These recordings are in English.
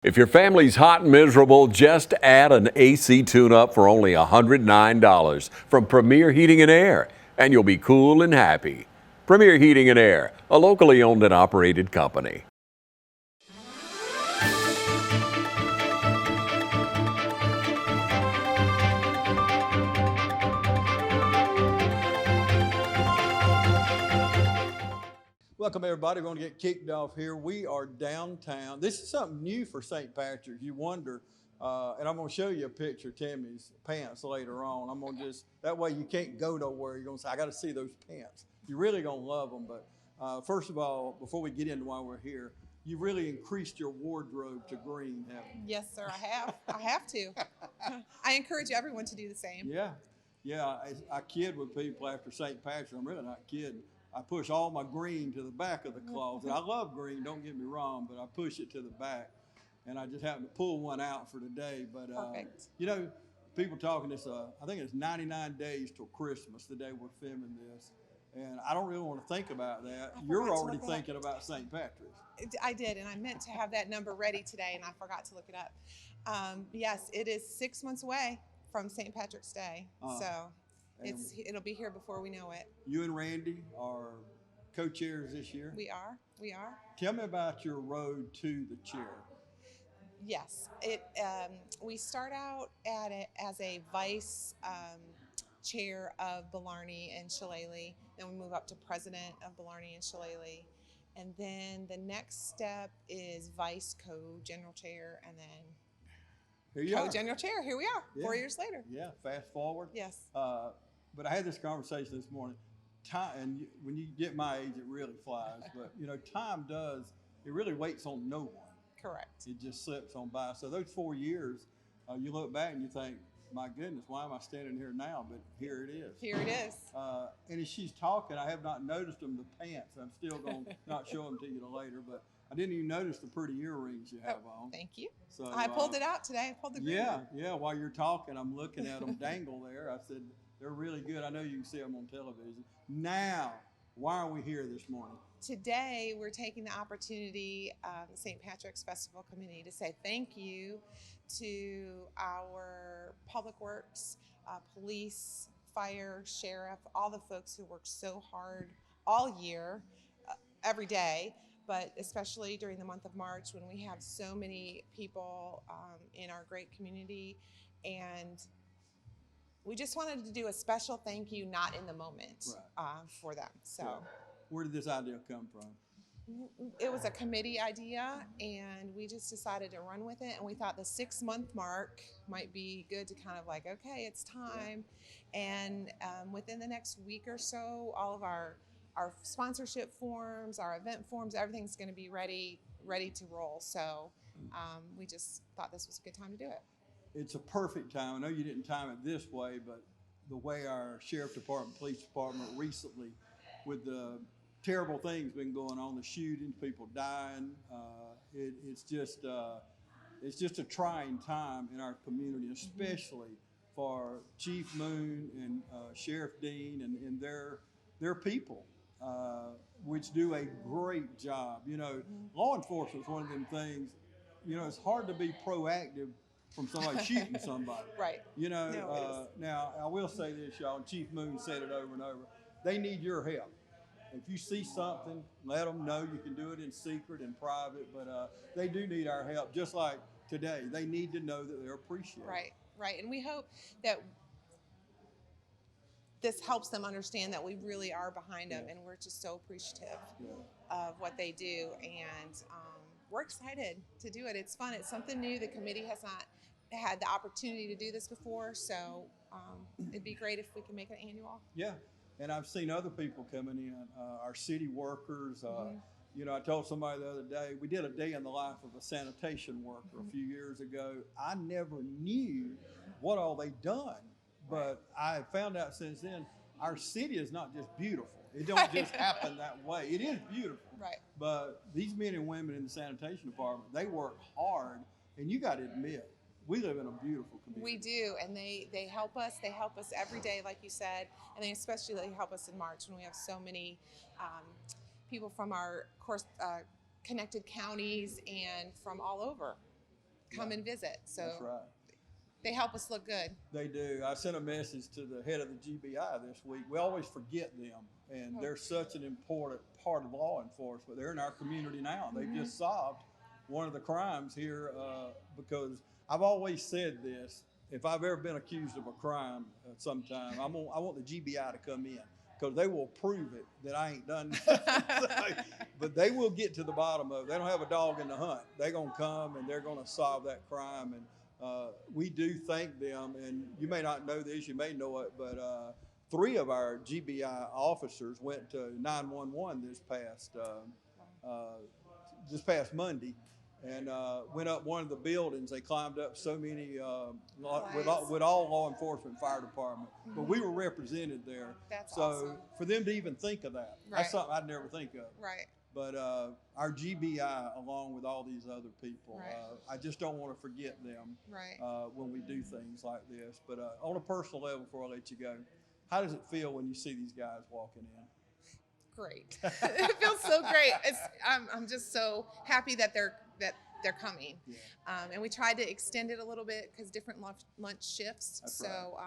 If your family's hot and miserable, just add an AC tune-up for only $109 from Premier Heating and Air, and you'll be cool and happy. Premier Heating and Air, a locally owned and operated company. Welcome everybody. We're going to get kicked off here. We are downtown. This is something new for St. Patrick's. You wonder, and I'm going to show you a picture of Timmy's pants later on. I'm going to that way you can't go nowhere. You're going to say, I got to see those pants. You're really going to love them. But first of all, before we get into why we're here, you really increased your wardrobe to green, haven't you? Yes, sir, I have. I have to. I encourage everyone to do the same. Yeah. I kid with people after St. Patrick's. I'm really not kidding. I push all my green to the back of the closet. I love green, don't get me wrong, but I push it to the back. And I just happened to pull one out for today. But, Perfect. You know, people talking this, I think it's 99 days till Christmas, the day we're filming this. And I don't really want to think about that. You're already thinking about St. Patrick's. I did, and I meant to have that number ready today, and I forgot to look it up. Yes, it is 6 months away from St. Patrick's Day. So it'll be here before we know it. You and Randy are co-chairs this year? We are. Tell me about your road to the chair. Yes, we start out at it as a vice chair of Blarney and Shillelagh. Then we move up to president of Blarney and Shillelagh. And then the next step is vice co-general chair, and then co-general chair. Here we are, 4 years later. Yeah, fast forward. Yes. But I had this conversation this morning. Time, and when you get my age, it really flies. But you know, time it really waits on no one. Correct. It just slips on by. So those 4 years, you look back and you think, my goodness, why am I standing here now? But here it is. Here it is. And as she's talking, I have not noticed them, the pants. I'm still going to not show them to you later, but I didn't even notice the pretty earrings you have on. Thank you. So I pulled it out today. I pulled the green. Yeah. While you're talking, I'm looking at them dangle there. I said, they're really good. I know you can see them on television. Now, why are we here this morning? Today, we're taking the opportunity, the St. Patrick's Festival Committee, to say thank you to our public works, police, fire, sheriff, all the folks who work so hard all year, every day, but especially during the month of March when we have so many people in our great community. And we just wanted to do a special thank you, not in the moment, for them. So, where did this idea come from? It was a committee idea, and we just decided to run with it. And we thought the 6 month mark might be good to kind of like, okay, it's time. And within the next week or so, all of our sponsorship forms, our event forms, everything's going to be ready to roll. So we just thought this was a good time to do it. It's a perfect time. I know you didn't time it this way, but the way our sheriff department, police department recently, with the terrible things been going on, the shootings, people dying, it's just a trying time in our community, especially for Chief Moon and Sheriff Dean and their people, which do a great job. You know, law enforcement is one of them things. You know, it's hard to be proactive from somebody shooting somebody. Right. You know, now I will say this, y'all, and Chief Moon said it over and over, they need your help. If you see something, let them know. You can do it in secret and private, but they do need our help, just like today. They need to know that they're appreciated. Right. And we hope that this helps them understand that we really are behind them, and we're just so appreciative of what they do. And we're excited to do it. It's fun. It's something new. The committee has not had the opportunity to do this before, so it'd be great if we can make it annual. Yeah. And I've seen other people coming in, our city workers. You know, I told somebody the other day, we did a day in the life of a sanitation worker a few years ago. I never knew what all they'd done, but I found out since then, our city is not just beautiful. It don't just happen that way. It is beautiful. Right. But these men and women in the sanitation department, they work hard, and you got to admit, we live in a beautiful community. We do, and they help us. They help us every day, like you said, and they especially help us in March when we have so many people from our connected counties and from all over. come and visit. So That's right. they help us look good. They do. I sent a message to the head of the GBI this week. We always forget them, and they're such an important part of law enforcement. They're in our community now. They've just solved one of the crimes here because I've always said this. If I've ever been accused of a crime sometime, I want the GBI to come in because they will prove it that I ain't done nothing. But they will get to the bottom of it. They don't have a dog in the hunt. They're going to come and they're going to solve that crime. And we do thank them. And you may not know this, you may know it, but 3 of our GBI officers went to 911 this past Monday. And went up one of the buildings. They climbed up so many with all law enforcement, fire department. But we were represented there. That's so awesome. for them to even think of that, that's something I'd never think of. Right. But our GBI, along with all these other people, I just don't want to forget them when we do things like this. But on a personal level, before I let you go, how does it feel when you see these guys walking in? Great. It feels so great. I'm just so happy that they're coming. Yeah. And we tried to extend it a little bit because different lunch shifts. That's so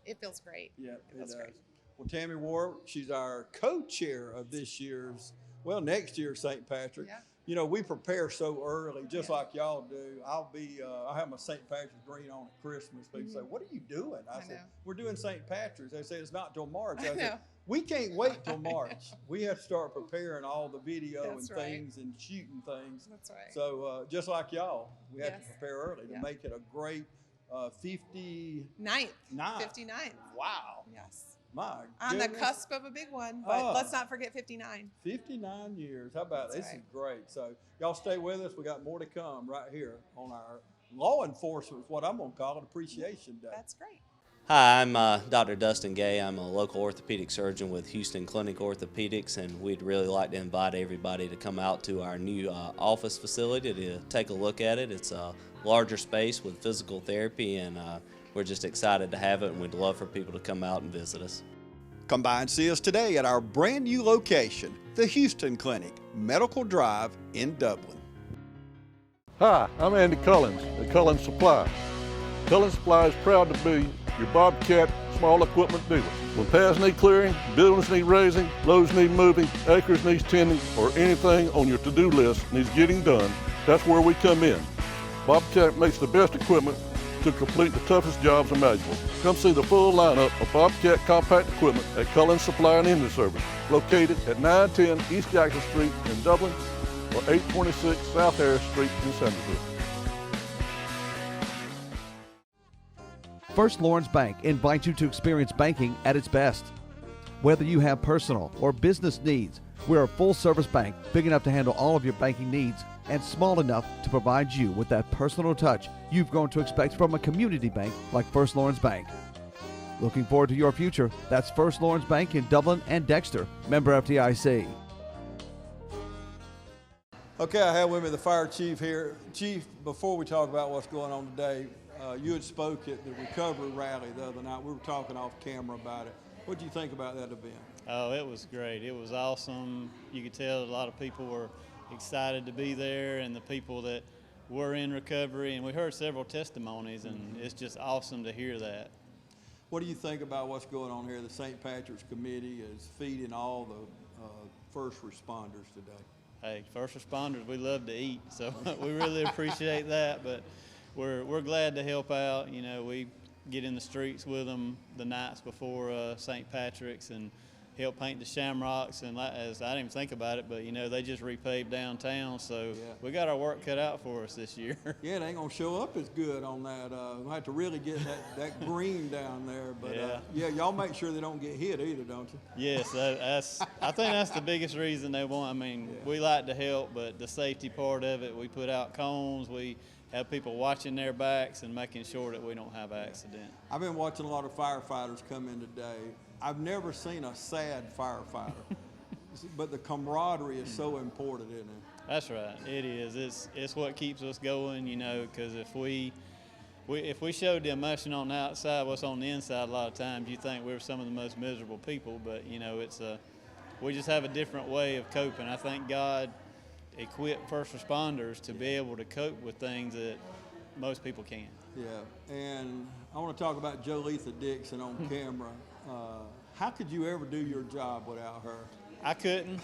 it feels great. Yeah, it feels great. Well, Tammy Ward, she's our co-chair of this year's, next year's St. Patrick. Yeah. You know, we prepare so early, just like y'all do. I have my St. Patrick's green on at Christmas. People say, "What are you doing?" I said, "We're doing St. Patrick's." They say, "It's not till March." I said, "We can't wait till March. We have to start preparing all the video things and shooting things." That's right. So just like y'all, we have to prepare early to make it a great 59th. 59th. Wow. Yes. My on the cusp of a big one, but let's not forget 59. 59 years. How about this? Is great. So y'all stay with us. We got more to come right here on our law enforcement, what I'm going to call it, Appreciation Day. That's great. Hi, I'm Dr. Dustin Gay. I'm a local orthopedic surgeon with Houston Clinic Orthopedics, and we'd really like to invite everybody to come out to our new office facility to take a look at it. It's a larger space with physical therapy, and we're just excited to have it, and we'd love for people to come out and visit us. Come by and see us today at our brand new location, the Houston Clinic, Medical Drive in Dublin. Hi, I'm Andy Cullins at Cullins Supply. Cullins Supply is proud to be your Bobcat small equipment dealer. When paths need clearing, buildings need raising, loads need moving, acres needs tending, or anything on your to-do list needs getting done, that's where we come in. Bobcat makes the best equipment to complete the toughest jobs imaginable. Come see the full lineup of Bobcat compact equipment at Cullins Supply and Engine Service, located at 910 East Jackson Street in Dublin or 826 South Harris Street in Sandersville. First Lawrence Bank invites you to experience banking at its best. Whether you have personal or business needs, we're a full-service bank big enough to handle all of your banking needs and small enough to provide you with that personal touch you've grown to expect from a community bank like First Lawrence Bank. Looking forward to your future? That's First Lawrence Bank in Dublin and Dexter, member FDIC. Okay, I have with me the fire chief here. Chief, before we talk about what's going on today, you had spoke at the recovery rally the other night. We were talking off camera about it. What did you think about that event? Oh, it was great. It was awesome. You could tell a lot of people were excited to be there, and the people that were in recovery, and we heard several testimonies, and it's just awesome to hear that. What do you think about what's going on here? The St. Patrick's Committee is feeding all the first responders today. Hey, first responders, we love to eat, so we really appreciate that, but we're glad to help out. You know, we get in the streets with them the nights before St. Patrick's and help paint the shamrocks, and as I didn't even think about it, but you know, they just repaved downtown, so we got our work cut out for us this year. Yeah, they ain't gonna show up as good on that. We'll have to really get that green down there, but y'all make sure they don't get hit either, don't you? Yes, I think that's the biggest reason they want. I mean, we like to help, but the safety part of it, we put out cones, we have people watching their backs and making sure that we don't have accident. I've been watching a lot of firefighters come in today. I've never seen a sad firefighter, but the camaraderie is so important, isn't it? That's right, it is. It's what keeps us going, you know, because if we showed the emotion on the outside, what's on the inside, a lot of times you think we're some of the most miserable people, but you know, we just have a different way of coping. I thank God equip first responders to be able to cope with things that most people can't. Yeah, and I want to talk about Jolitha Dixon on camera. How could you ever do your job without her? I couldn't.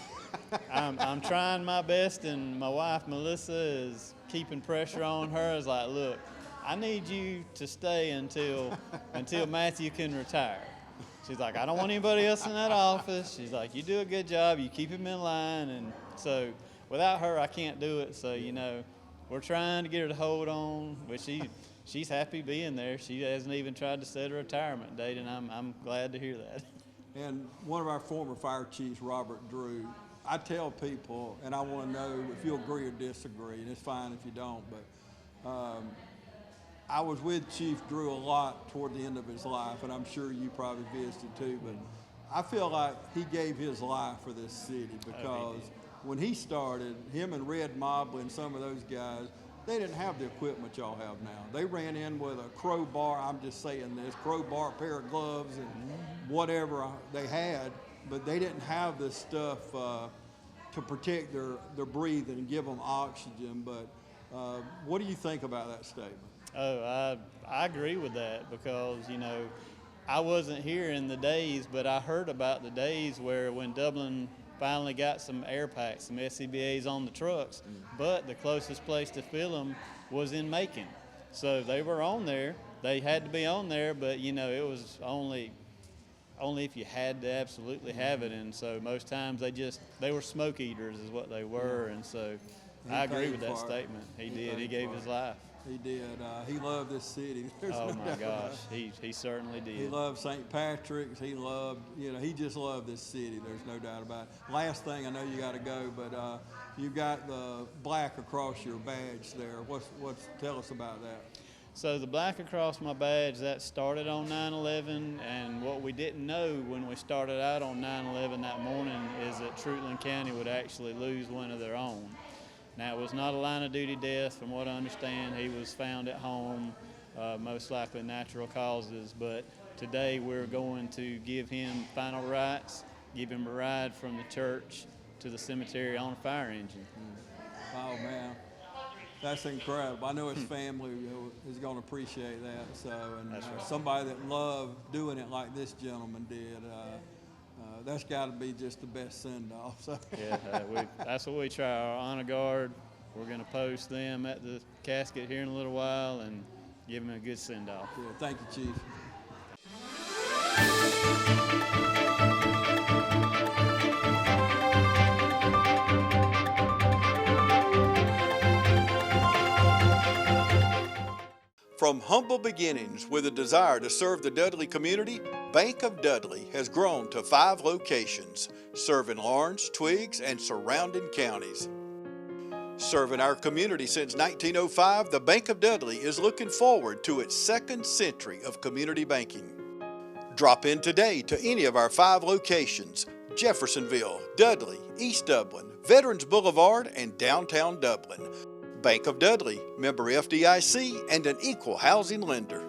I'm trying my best, and my wife Melissa is keeping pressure on her. It's like, look, I need you to stay until Matthew can retire. She's like, I don't want anybody else in that office. She's like, you do a good job. You keep him in line, and so without her, I can't do it. So we're trying to get her to hold on, but she's happy being there. She hasn't even tried to set a retirement date, and I'm glad to hear that. And one of our former fire chiefs, Robert Drew, I tell people, and I want to know if you agree or disagree, and it's fine if you don't, but I was with Chief Drew a lot toward the end of his life, and I'm sure you probably visited too, but I feel like he gave his life for this city because when he started, him and Red Mobley and some of those guys, they didn't have the equipment y'all have now. They ran in with a crowbar, I'm just saying this, crowbar, pair of gloves, and whatever they had, but they didn't have this stuff to protect their breathing and give them oxygen. But what do you think about that statement? Oh, I agree with that because, I wasn't here in the days, but I heard about the days where when Dublin finally got some air packs, some SCBAs on the trucks, but the closest place to fill them was in Macon. So they were on there. They had to be on there, but, it was only if you had to absolutely have it. And so most times they were smoke eaters is what they were. And so I agree with that statement. He did. He gave his life. He did. He loved this city. Oh my gosh, he certainly did. He loved St. Patrick's. He loved, he just loved this city. There's no doubt about it. Last thing, I know you got to go, but you've got the black across your badge there. Tell us about that. So the black across my badge, that started on 9/11, and what we didn't know when we started out on 9/11 that morning is that Truitland County would actually lose one of their own. Now, it was not a line-of-duty death, from what I understand. He was found at home, most likely natural causes. But today we're going to give him final rites, give him a ride from the church to the cemetery on a fire engine. Oh, man. That's incredible. I know his family is going to appreciate that. So, and That's right. Somebody that loved doing it like this gentleman did, that's got to be just the best send-off. So. Yeah, that's what we try. Our honor guard, we're going to post them at the casket here in a little while and give them a good send-off. Yeah, thank you, Chief. From humble beginnings with a desire to serve the Dudley community, Bank of Dudley has grown to 5 locations, serving Lawrence, Twiggs, and surrounding counties. Serving our community since 1905, the Bank of Dudley is looking forward to its 2nd century of community banking. Drop in today to any of our 5 locations: Jeffersonville, Dudley, East Dublin, Veterans Boulevard, and downtown Dublin. Bank of Dudley, member FDIC, and an equal housing lender.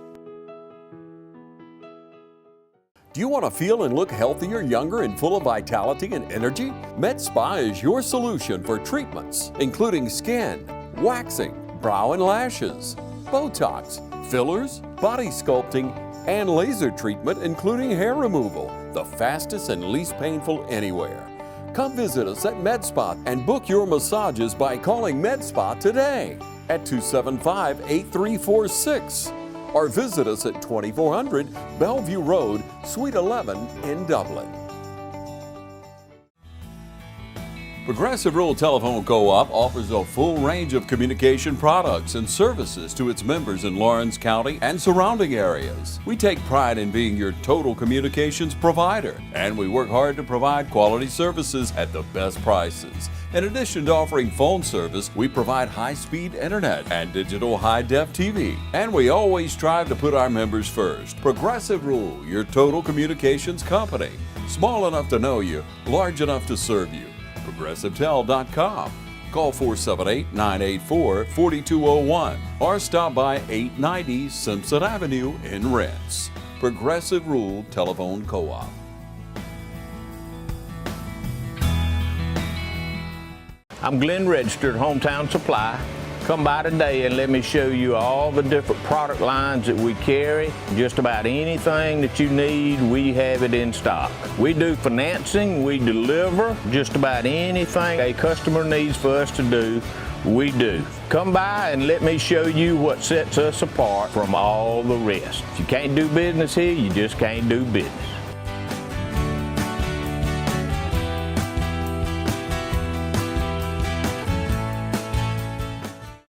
Do you want to feel and look healthier, younger, and full of vitality and energy? Med Spa is your solution for treatments, including skin, waxing, brow and lashes, Botox, fillers, body sculpting, and laser treatment, including hair removal, the fastest and least painful anywhere. Come visit us at Med Spa and book your massages by calling Med Spa today at 275-8346 or visit us at 2400 Bellevue Road, Suite 11 in Dublin. Progressive Rural Telephone Co-op offers a full range of communication products and services to its members in Lawrence County and surrounding areas. We take pride in being your total communications provider, and we work hard to provide quality services at the best prices. In addition to offering phone service, we provide high-speed internet and digital high-def TV, and we always strive to put our members first. Progressive Rural, your total communications company. Small enough to know you, large enough to serve you. ProgressiveTel.com. Call 478-984-4201 or stop by 890 Simpson Avenue in Renss. Progressive Rural Telephone Co-op. I'm Glenn Registered, Hometown Supply. Come by today and let me show you all the different product lines that we carry. Just about anything that you need, we have it in stock. We do financing, we deliver just about anything a customer needs for us to do, we do. Come by and let me show you what sets us apart from all the rest. If you can't do business here, you just can't do business.